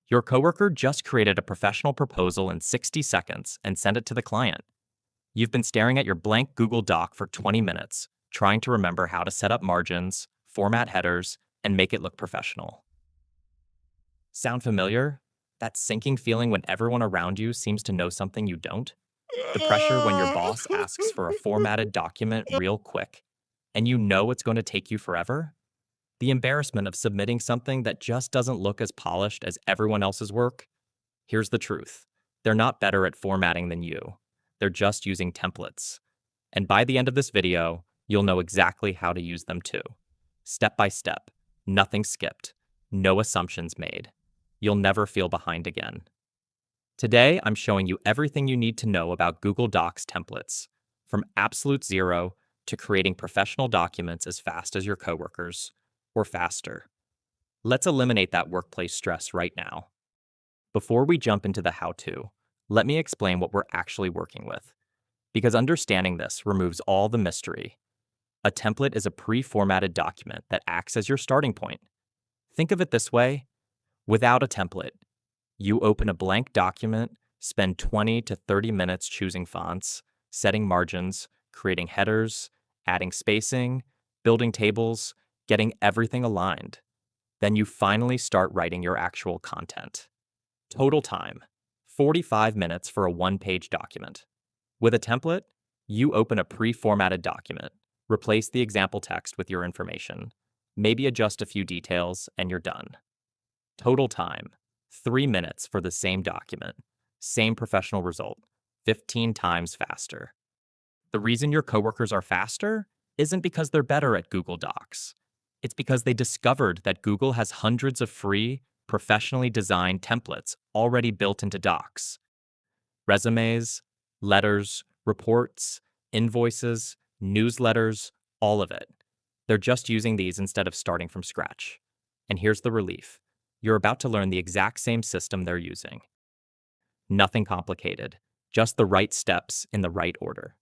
Your coworker just created a professional proposal in 60 seconds and sent it to the client. You've been staring at your blank Google Doc for 20 minutes, trying to remember how to set up margins, format headers, and make it look professional. Sound familiar? That sinking feeling when everyone around you seems to know something you don't? The pressure when your boss asks for a formatted document real quick, and you know it's going to take you forever? The embarrassment of submitting something that just doesn't look as polished as everyone else's work? Here's the truth. They're not better at formatting than you. They're just using templates. And by the end of this video, you'll know exactly how to use them too. Step by step, nothing skipped, no assumptions made. You'll never feel behind again. Today, I'm showing you everything you need to know about Google Docs templates, from absolute zero to creating professional documents as fast as your coworkers, or faster. Let's eliminate that workplace stress right now. Before we jump into the how-to, let me explain what we're actually working with, because understanding this removes all the mystery. A template is a pre-formatted document that acts as your starting point. Think of it this way. Without a template, you open a blank document, spend 20 to 30 minutes choosing fonts, setting margins, creating headers, adding spacing, building tables, getting everything aligned. Then you finally start writing your actual content. Total time, 45 minutes for a one-page document. With a template, you open a pre-formatted document, replace the example text with your information, maybe adjust a few details, and you're done. Total time, 3 minutes for the same document, same professional result, 15 times faster. The reason your coworkers are faster isn't because they're better at Google Docs. It's because they discovered that Google has hundreds of free, professionally designed templates already built into Docs. Resumes, letters, reports, invoices, newsletters, all of it. They're just using these instead of starting from scratch. And here's the relief. You're about to learn the exact same system they're using. Nothing complicated, just the right steps in the right order.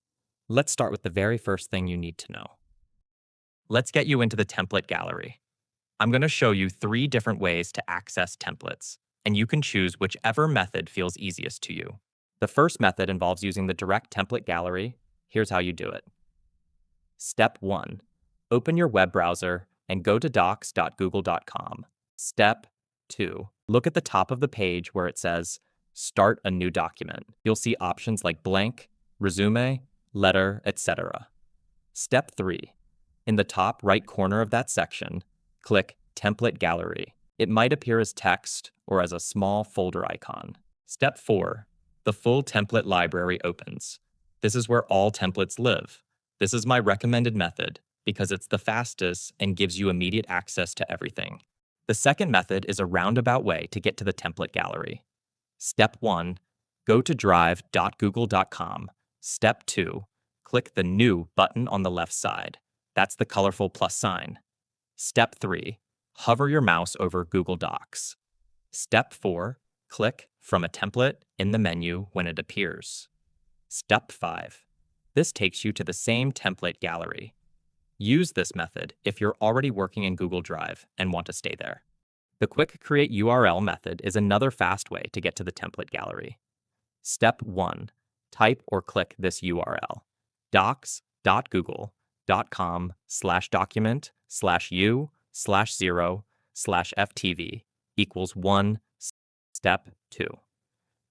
Let's start with the very first thing you need to know. Let's get you into the template gallery. I'm going to show you 3 different ways to access templates, and you can choose whichever method feels easiest to you. The first method involves using the direct template gallery. Here's how you do it. Step 1. Open your web browser and go to docs.google.com. Step 2. Look at the top of the page where it says, Start a new document. You'll see options like blank, resume, letter, etc. Step 3. In the top right corner of that section, click Template Gallery. It might appear as text or as a small folder icon. Step 4. The full template library opens. This is where all templates live. This is my recommended method because it's the fastest and gives you immediate access to everything. The second method is a roundabout way to get to the template gallery. Step 1. Go to drive.google.com. Step 2. Click the New button on the left side. That's the colorful plus sign. Step 3. Hover your mouse over Google Docs. Step 4. Click From a template in the menu when it appears. Step 5. This takes you to the same template gallery. Use this method if you're already working in Google Drive and want to stay there. The quick Create URL method is another fast way to get to the template gallery. Step 1. Type or click this URL, docs.google.com/document/u/0/ftv equals 1. Step 2.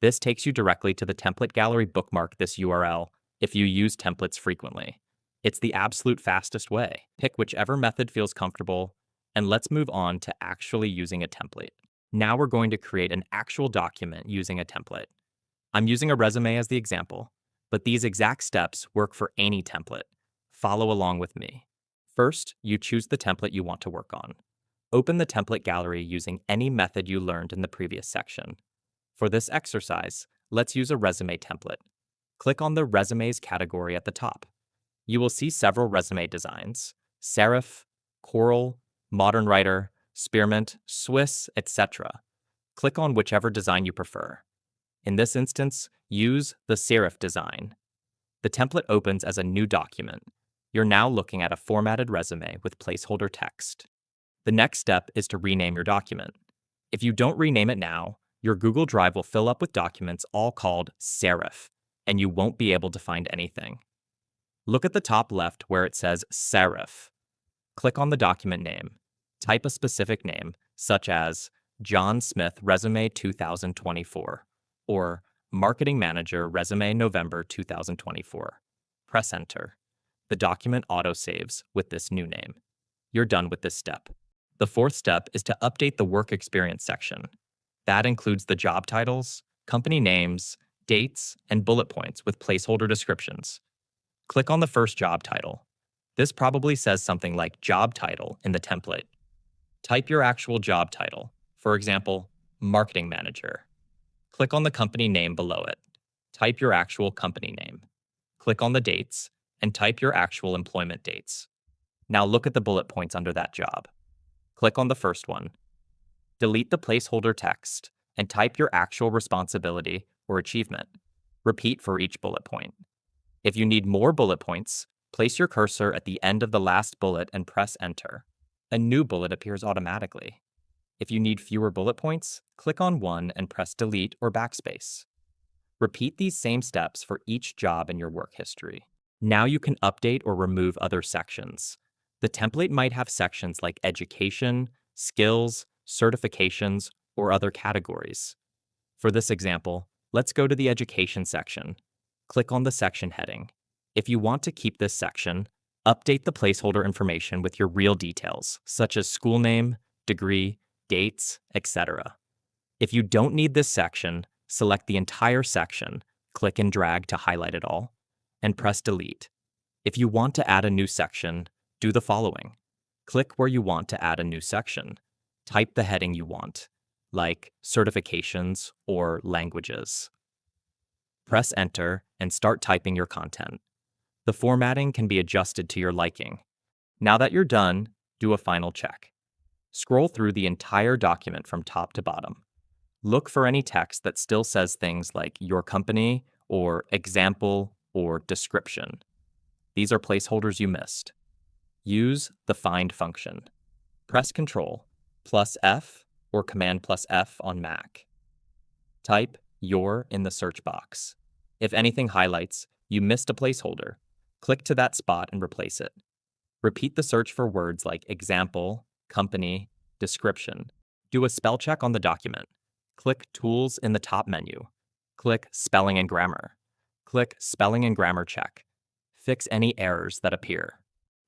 This takes you directly to the template gallery. Bookmark this URL if you use templates frequently. It's the absolute fastest way. Pick whichever method feels comfortable, and let's move on to actually using a template. Now we're going to create an actual document using a template. I'm using a resume as the example, but these exact steps work for any template. Follow along with me. First, you choose the template you want to work on. Open the template gallery using any method you learned in the previous section. For this exercise, let's use a resume template. Click on the Resumes category at the top. You will see several resume designs: serif, coral, modern writer, spearmint, Swiss, etc. Click on whichever design you prefer. In this instance, use the serif design. The template opens as a new document. You're now looking at a formatted resume with placeholder text. The next step is to rename your document. If you don't rename it now, Your Google Drive will fill up with documents all called serif, and you won't be able to find anything. Look at the top left where it says serif. Click on the document name. Type a specific name, such as John Smith Resume 2024 or Marketing Manager Resume November 2024. Press Enter. The document autosaves with this new name. You're done with this step. The fourth step is to update the work experience section. That includes the job titles, company names, dates, and bullet points with placeholder descriptions. Click on the first job title. This probably says something like job title in the template. Type your actual job title, for example, Marketing Manager. Click on the company name below it. Type your actual company name. Click on the dates and type your actual employment dates. Now look at the bullet points under that job. Click on the first one. Delete the placeholder text and type your actual responsibility or achievement. Repeat for each bullet point. If you need more bullet points, place your cursor at the end of the last bullet and press Enter. A new bullet appears automatically. If you need fewer bullet points, click on one and press Delete or Backspace. Repeat these same steps for each job in your work history. Now you can update or remove other sections. The template might have sections like education, skills, certifications, or other categories. For this example, let's go to the education section. Click on the section heading. If you want to keep this section, update the placeholder information with your real details, such as school name, degree, dates, etc. If you don't need this section, select the entire section, click and drag to highlight it all, and press Delete. If you want to add a new section, do the following. Click where you want to add a new section. Type the heading you want, like certifications or languages. Press Enter and start typing your content. The formatting can be adjusted to your liking. Now that you're done, do a final check. Scroll through the entire document from top to bottom. Look for any text that still says things like your company or example or description. These are placeholders you missed. Use the find function. Press Ctrl plus F or Command plus F on Mac. Type your in the search box. If anything highlights, you missed a placeholder. Click to that spot and replace it. Repeat the search for words like example, company, description. Do a spell check on the document. Click Tools in the top menu. Click Spelling and Grammar. Click Spelling and Grammar Check. Fix any errors that appear.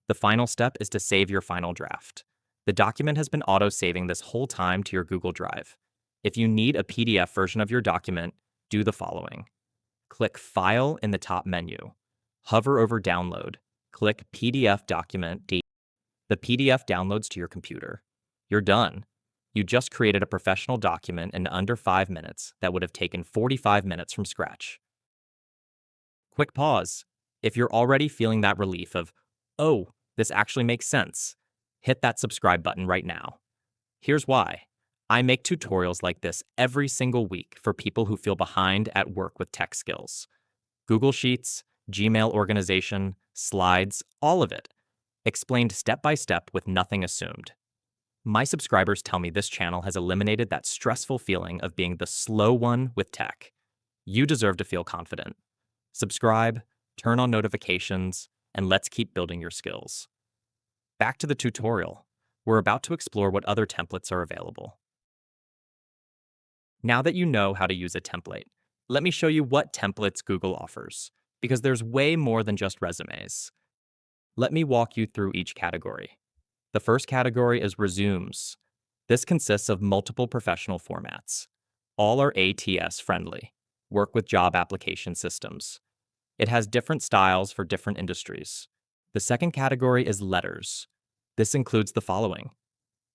The final step is to save your final draft. The document has been auto-saving this whole time to your Google Drive. If you need a PDF version of your document, do the following. Click File in the top menu. Hover over Download. Click PDF Document. The PDF downloads to your computer. You're done. You just created a professional document in under 5 minutes that would have taken 45 minutes from scratch. Quick pause. If you're already feeling that relief of, oh, this actually makes sense, hit that subscribe button right now. Here's why. I make tutorials like this every single week for people who feel behind at work with tech skills. Google Sheets, Gmail organization, slides, all of it, explained step by step with nothing assumed. My subscribers tell me this channel has eliminated that stressful feeling of being the slow one with tech. You deserve to feel confident. Subscribe, turn on notifications, and let's keep building your skills. Back to the tutorial. We're about to explore what other templates are available. Now that you know how to use a template, let me show you what templates Google offers, because there's way more than just resumes. Let me walk you through each category. The first category is resumes. This consists of multiple professional formats. All are ATS friendly, work with job application systems. It has different styles for different industries. The second category is letters. This includes the following: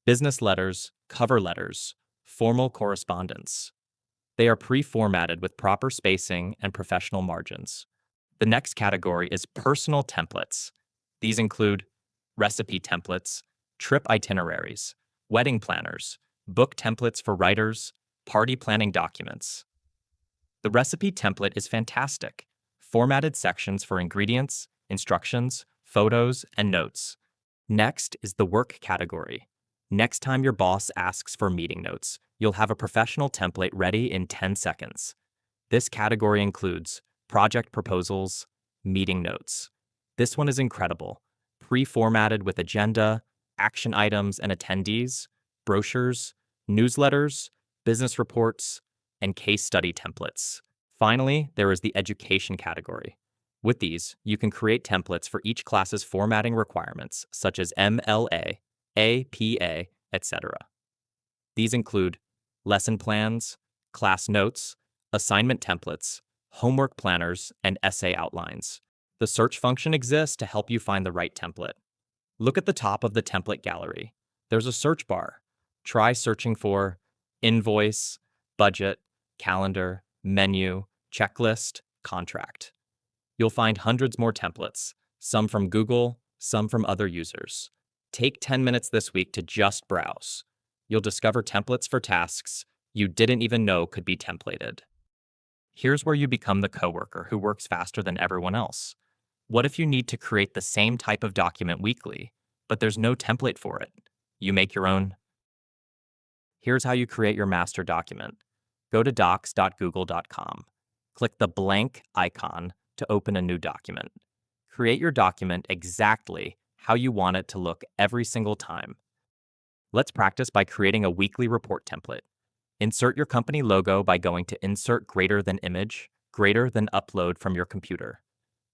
business letters, cover letters, formal correspondence. They are pre-formatted with proper spacing and professional margins. The next category is personal templates. These include recipe templates, trip itineraries, wedding planners, book templates for writers, party planning documents. The recipe template is fantastic. Formatted sections for ingredients, instructions, photos, and notes. Next is the work category. Next time your boss asks for meeting notes, You'll have a professional template ready in 10 seconds. This category includes project proposals, meeting notes. This one is incredible. Pre-formatted with agenda, action items and attendees, brochures, newsletters, business reports, and case study templates. Finally, there is the education category. With these, you can create templates for each class's formatting requirements, such as MLA, APA, etc. These include lesson plans, class notes, assignment templates, homework planners, and essay outlines. The search function exists to help you find the right template. Look at the top of the template gallery. There's a search bar. Try searching for invoice, budget, calendar, menu, checklist, contract. You'll find hundreds more templates, some from Google, some from other users. Take 10 minutes this week to just browse. You'll discover templates for tasks you didn't even know could be templated. Here's where you become the coworker who works faster than everyone else. What if you need to create the same type of document weekly, but there's no template for it? You make your own. Here's how you create your master document. Go to docs.google.com. Click the blank icon to open a new document. Create your document exactly how you want it to look every single time. Let's practice by creating a weekly report template. Insert your company logo by going to Insert greater than image, greater than upload from your computer.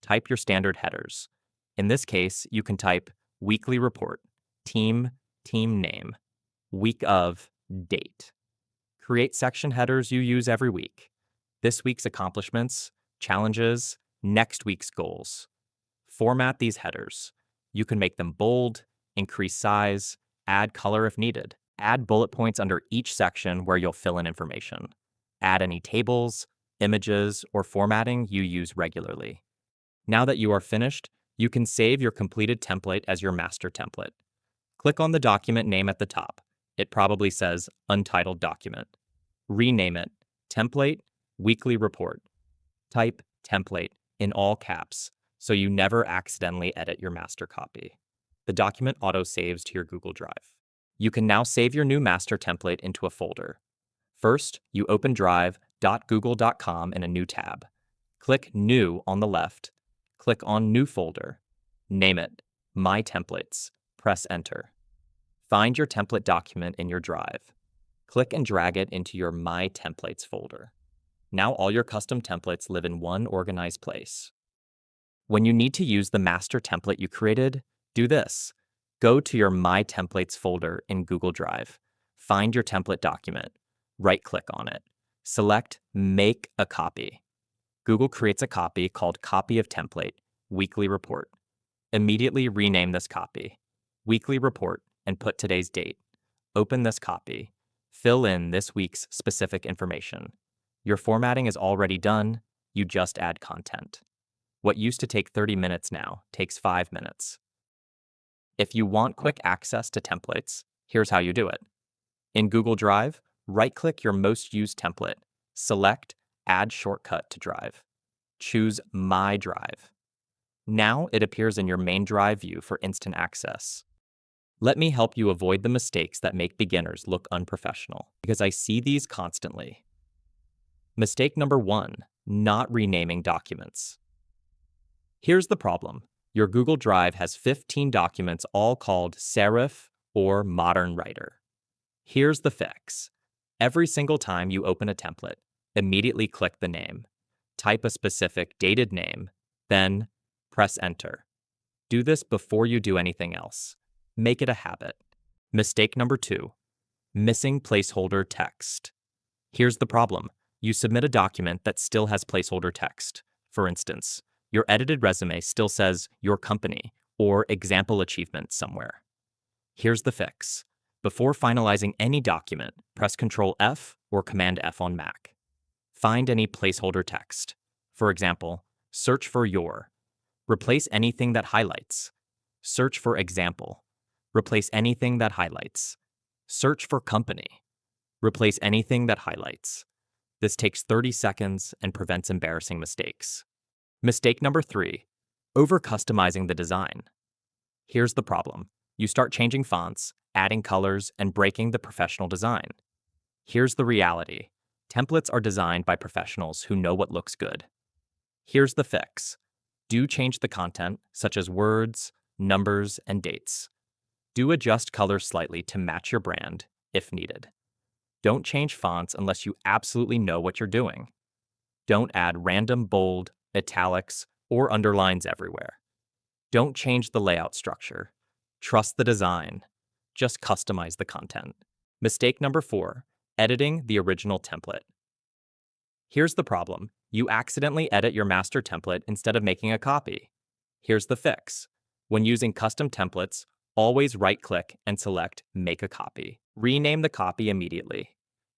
Type your standard headers. In this case, you can type weekly report, team name, week of, date. Create section headers you use every week. This week's accomplishments, challenges, next week's goals. Format these headers. You can make them bold, increase size, add color if needed. Add bullet points under each section where you'll fill in information. Add any tables, images, or formatting you use regularly. Now that you are finished, you can save your completed template as your master template. Click on the document name at the top. It probably says Untitled Document. Rename it Template Weekly Report. Type Template in all caps so you never accidentally edit your master copy. The document auto-saves to your Google Drive. You can now save your new master template into a folder. First, you open drive.google.com in a new tab. Click New on the left. Click on New Folder. Name it My Templates. Press Enter. Find your template document in your drive. Click and drag it into your My Templates folder. Now all your custom templates live in one organized place. When you need to use the master template you created, do this. Go to your My Templates folder in Google Drive. Find your template document. Right-click on it. Select Make a Copy. Google creates a copy called Copy of Template, Weekly Report. Immediately rename this copy, Weekly Report, and put today's date. Open this copy. Fill in this week's specific information. Your formatting is already done. You just add content. What used to take 30 minutes now takes 5 minutes. If you want quick access to templates, here's how you do it. In Google Drive, right-click your most used template. Select Add Shortcut to Drive. Choose My Drive. Now it appears in your main Drive view for instant access. Let me help you avoid the mistakes that make beginners look unprofessional, because I see these constantly. Mistake number 1, not renaming documents. Here's the problem. Your Google Drive has 15 documents all called Serif or Modern Writer. Here's the fix. Every single time you open a template, immediately click the name. Type a specific dated name, then press Enter. Do this before you do anything else. Make it a habit. Mistake number 2, missing placeholder text. Here's the problem. You submit a document that still has placeholder text. For instance, your edited resume still says your company or example achievement somewhere. Here's the fix. Before finalizing any document, press Ctrl F or Command F on Mac. Find any placeholder text. For example, search for your. Replace anything that highlights. Search for example. Replace anything that highlights. Search for company. Replace anything that highlights. This takes 30 seconds and prevents embarrassing mistakes. Mistake number 3, over-customizing the design. Here's the problem. You start changing fonts, adding colors, and breaking the professional design. Here's the reality. Templates are designed by professionals who know what looks good. Here's the fix. Do change the content, such as words, numbers, and dates. Do adjust colors slightly to match your brand, if needed. Don't change fonts unless you absolutely know what you're doing. Don't add random bold, italics, or underlines everywhere. Don't change the layout structure. Trust the design. Just customize the content. Mistake number 4, editing the original template. Here's the problem. You accidentally edit your master template instead of making a copy. Here's the fix. When using custom templates, always right-click and select Make a Copy. Rename the copy immediately.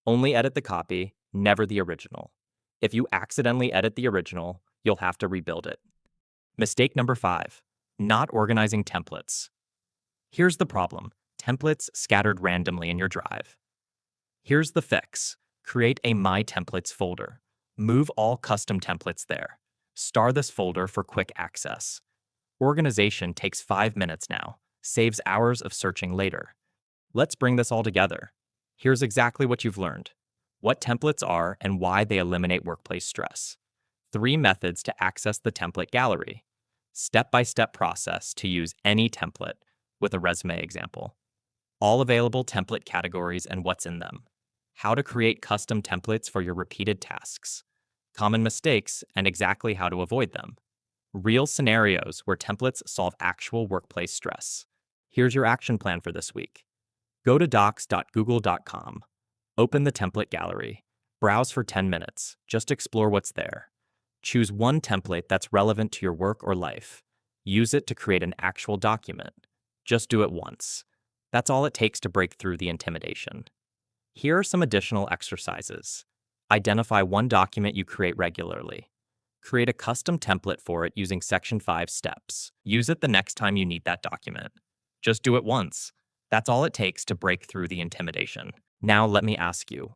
Only edit the copy, never the original. If you accidentally edit the original, you'll have to rebuild it. Mistake number 5, not organizing templates. Here's the problem. Templates scattered randomly in your drive. Here's the fix. Create a My Templates folder. Move all custom templates there. Star this folder for quick access. Organization takes 5 minutes now, saves hours of searching later. Let's bring this all together. Here's exactly what you've learned: what templates are and why they eliminate workplace stress. 3 methods to access the template gallery. Step-by-step process to use any template with a resume example. All available template categories and what's in them. How to create custom templates for your repeated tasks. Common mistakes and exactly how to avoid them. Real scenarios where templates solve actual workplace stress. Here's your action plan for this week. Go to docs.google.com. Open the template gallery. Browse for 10 minutes. Just explore what's there. Choose one template that's relevant to your work or life. Use it to create an actual document. Just do it once. That's all it takes to break through the intimidation. Here are some additional exercises. Identify one document you create regularly. Create a custom template for it using Section 5 steps. Use it the next time you need that document. Just do it once. That's all it takes to break through the intimidation. Now let me ask you,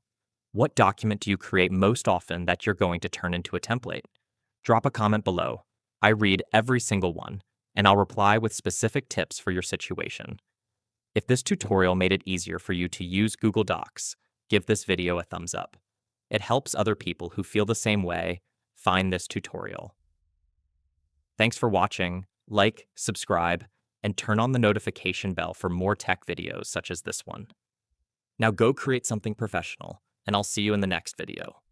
what document do you create most often that you're going to turn into a template? Drop a comment below. I read every single one, and I'll reply with specific tips for your situation. If this tutorial made it easier for you to use Google Docs, give this video a thumbs up. It helps other people who feel the same way find this tutorial. Thanks for watching. Like, subscribe, and turn on the notification bell for more tech videos such as this one. Now go create something professional, and I'll see you in the next video.